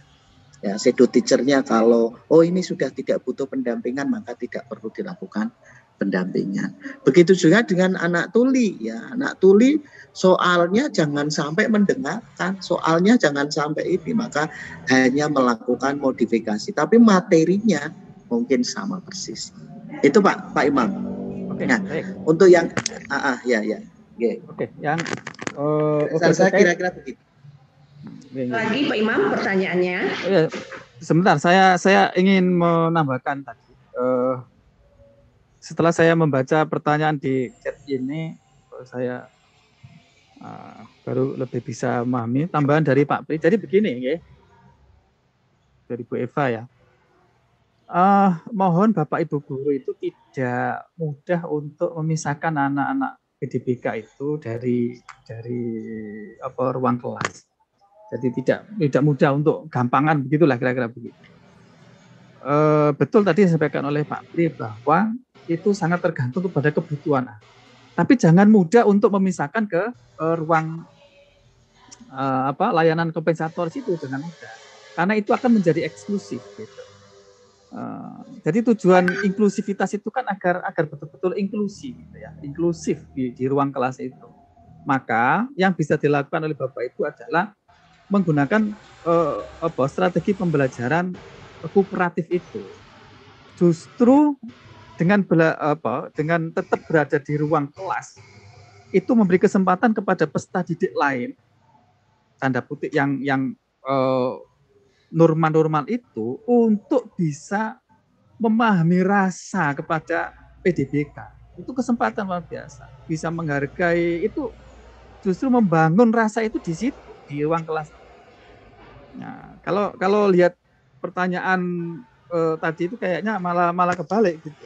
Ya, shadow teacher-nya kalau ini sudah tidak butuh pendampingan maka tidak perlu dilakukan pendampingan. Begitu juga dengan anak tuli ya. Anak tuli soalnya jangan sampai mendengarkan, soalnya jangan sampai ini, maka hanya melakukan modifikasi. Tapi materinya mungkin sama persis. Itu Pak Imam. Oke, nah, baik. Untuk yang ya. Oke, yang saya kira-kira begitu. Lagi Pak Imam pertanyaannya. Ya, sebentar, saya ingin menambahkan tadi. Setelah saya membaca pertanyaan di chat ini, saya baru lebih bisa memahami tambahan dari Pak Pri. Jadi begini, ya, dari Bu Eva ya. Mohon Bapak Ibu guru itu tidak mudah untuk memisahkan anak-anak PDBK itu dari ruang kelas. Jadi tidak mudah untuk gampangan begitulah kira-kira begitu. Betul tadi disampaikan oleh Pak Pri bahwa itu sangat tergantung kepada kebutuhan. Tapi jangan mudah untuk memisahkan ke ruang layanan kompensator situ, jangan mudah. Karena itu akan menjadi eksklusif gitu. Jadi tujuan inklusivitas itu kan agar betul-betul inklusi gitu ya, inklusif di ruang kelas itu. Maka yang bisa dilakukan oleh Bapak itu adalah menggunakan strategi pembelajaran kooperatif itu. Justru dengan tetap berada di ruang kelas itu memberi kesempatan kepada peserta didik lain, tanda kutip yang normal-normal itu untuk bisa memahami rasa kepada PDBK. Itu kesempatan luar biasa. Bisa menghargai itu, justru membangun rasa itu di situ, di ruang kelas. Nah, kalau lihat pertanyaan tadi itu kayaknya malah kebalik gitu.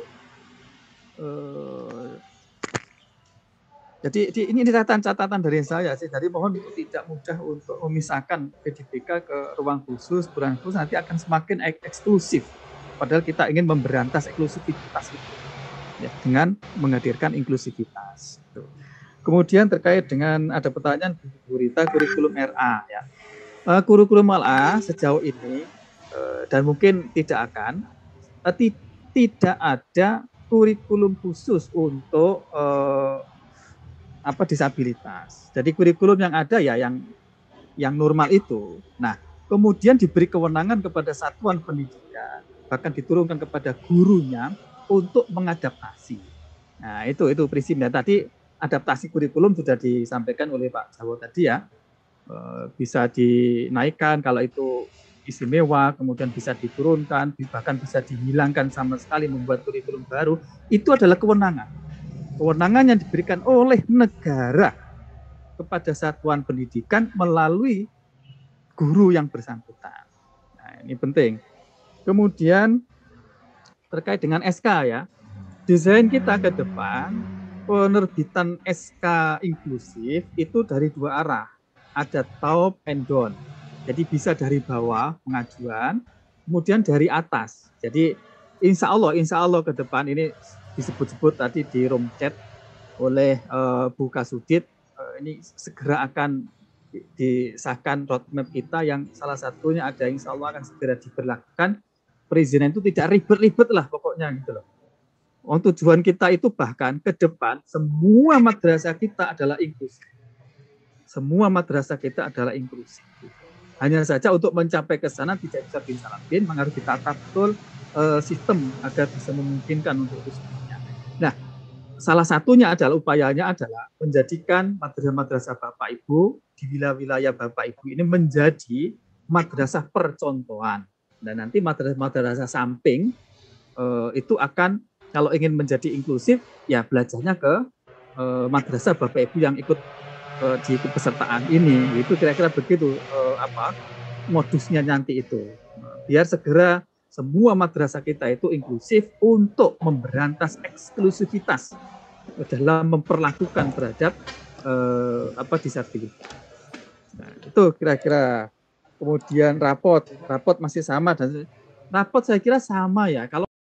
Jadi ini catatan dari saya sih. Jadi mohon itu tidak mudah untuk memisahkan PDBK ke ruang khusus, nanti akan semakin eksklusif. Padahal kita ingin memberantas eksklusivitas itu ya, dengan menghadirkan inklusivitas. Gitu. Kemudian terkait dengan ada pertanyaan Bu Rita, kurikulum RA ya. Kurikulum RA sejauh ini dan mungkin tidak akan tidak ada kurikulum khusus untuk disabilitas. Jadi kurikulum yang ada ya yang normal itu. Nah, kemudian diberi kewenangan kepada satuan pendidikan, bahkan diturunkan kepada gurunya untuk mengadaptasi. Nah, itu prinsipnya. Tadi adaptasi kurikulum sudah disampaikan oleh Pak Jawo tadi ya. Bisa dinaikkan kalau itu istimewa, kemudian bisa diturunkan, bahkan bisa dihilangkan sama sekali, membuat kurikulum baru. Itu adalah kewenangan. Kewenangan yang diberikan oleh negara kepada satuan pendidikan melalui guru yang bersangkutan. Nah, ini penting. Kemudian terkait dengan SK ya, desain kita ke depan, penerbitan SK inklusif itu dari dua arah. Ada top and down. Jadi bisa dari bawah pengajuan, kemudian dari atas. Jadi insya Allah ke depan ini disebut-sebut tadi di room chat oleh Bu Kasudit, ini segera akan disahkan roadmap kita yang salah satunya ada insya Allah akan segera diberlakukan. Perizinan itu tidak ribet-ribet lah pokoknya gitu loh. Tujuan kita itu bahkan ke depan semua madrasah kita adalah inklusif. Semua madrasah kita adalah inklusif. Hanya saja untuk mencapai ke sana tidak bisa bin, harus ditata betul sistem agar bisa memungkinkan untuk itu semuanya. Nah, salah satunya adalah upayanya adalah menjadikan madrasah-madrasah Bapak Ibu di wilayah Bapak Ibu ini menjadi madrasah percontohan. Dan nanti madrasah samping itu akan kalau ingin menjadi inklusif ya belajarnya ke madrasah Bapak Ibu yang ikut di kepesertaan ini. Itu kira-kira begitu modusnya nanti itu. Biar segera semua madrasah kita itu inklusif untuk memberantas eksklusivitas dalam memperlakukan terhadap disabilitas. Nah, itu kira-kira. Kemudian rapot masih sama, dan rapot saya kira sama ya. Kalau